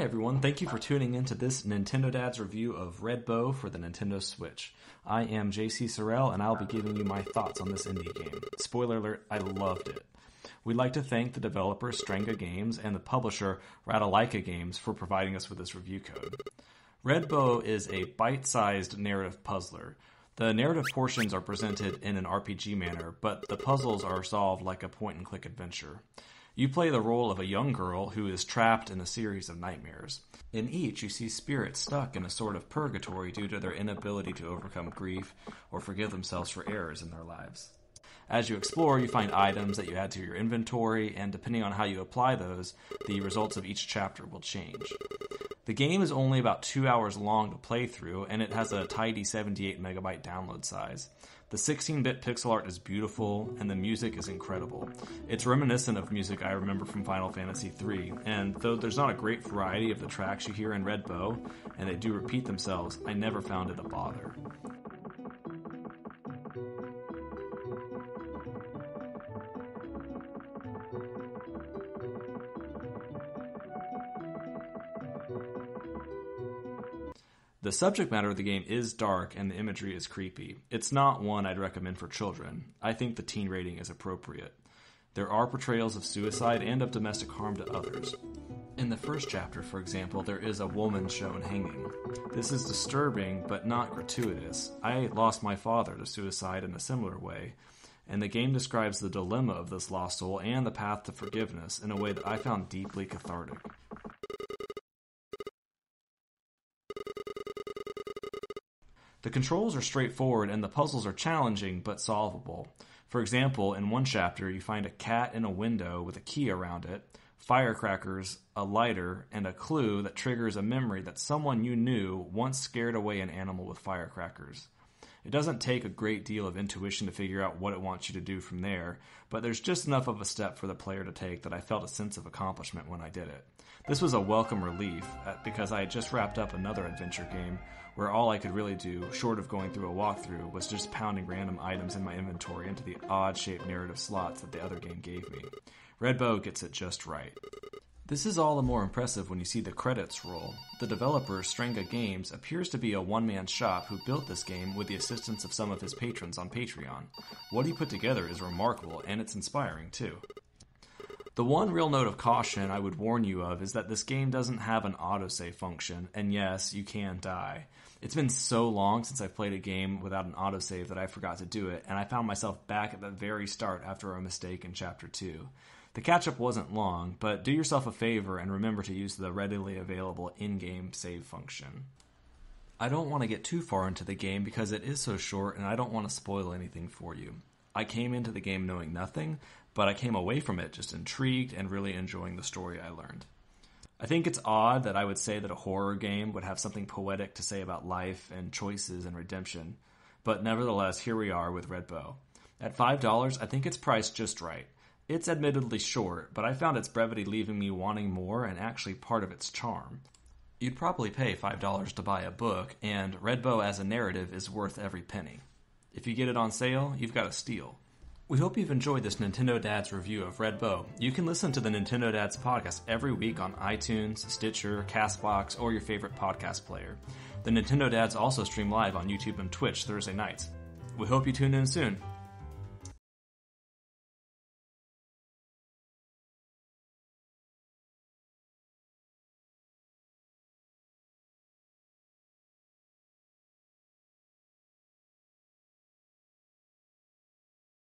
everyone, thank you for tuning into this Nintendo Dad's review of Red Bow for the Nintendo Switch. I am JC Sorrell, and I'll be giving you my thoughts on this indie game. Spoiler alert, I loved it. We'd like to thank the developer Strenga Games and the publisher Ratalaika Games for providing us with this review code. Red Bow is a bite-sized narrative puzzler. The narrative portions are presented in an RPG manner, but the puzzles are solved like a point-and-click adventure. You play the role of a young girl who is trapped in a series of nightmares. In each, you see spirits stuck in a sort of purgatory due to their inability to overcome grief or forgive themselves for errors in their lives. As you explore, you find items that you add to your inventory, and depending on how you apply those, the results of each chapter will change. The game is only about 2 hours long to play through, and it has a tidy 78 megabyte download size. The 16-bit pixel art is beautiful, and the music is incredible. It's reminiscent of music I remember from Final Fantasy III, and though there's not a great variety of the tracks you hear in Red Bow, and they do repeat themselves, I never found it a bother. The subject matter of the game is dark and the imagery is creepy. It's not one I'd recommend for children. I think the teen rating is appropriate. There are portrayals of suicide and of domestic harm to others. In the first chapter, for example, there is a woman shown hanging. This is disturbing, but not gratuitous. I lost my father to suicide in a similar way, and the game describes the dilemma of this lost soul and the path to forgiveness in a way that I found deeply cathartic. The controls are straightforward and the puzzles are challenging but solvable. For example, in one chapter you find a cat in a window with a key around it, firecrackers, a lighter, and a clue that triggers a memory that someone you knew once scared away an animal with firecrackers. It doesn't take a great deal of intuition to figure out what it wants you to do from there, but there's just enough of a step for the player to take that I felt a sense of accomplishment when I did it. This was a welcome relief, because I had just wrapped up another adventure game where all I could really do, short of going through a walkthrough, was just pounding random items in my inventory into the odd-shaped narrative slots that the other game gave me. Red Bow gets it just right. This is all the more impressive when you see the credits roll. The developer, Strenga Games, appears to be a one-man shop who built this game with the assistance of some of his patrons on Patreon. What he put together is remarkable, and it's inspiring too. The one real note of caution I would warn you of is that this game doesn't have an autosave function, and yes, you can die. It's been so long since I've played a game without an autosave that I forgot to do it, and I found myself back at the very start after a mistake in Chapter 2. The catch-up wasn't long, but do yourself a favor and remember to use the readily available in-game save function. I don't want to get too far into the game because it is so short and I don't want to spoil anything for you. I came into the game knowing nothing, but I came away from it just intrigued and really enjoying the story I learned. I think it's odd that I would say that a horror game would have something poetic to say about life and choices and redemption, but nevertheless, here we are with Red Bow. At $5, I think it's priced just right. It's admittedly short, but I found its brevity leaving me wanting more and actually part of its charm. You'd probably pay $5 to buy a book, and Red Bow as a narrative is worth every penny. If you get it on sale, you've got a steal. We hope you've enjoyed this Nintendo Dad's review of Red Bow. You can listen to the Nintendo Dad's podcast every week on iTunes, Stitcher, CastBox, or your favorite podcast player. The Nintendo Dads also stream live on YouTube and Twitch Thursday nights. We hope you tune in soon.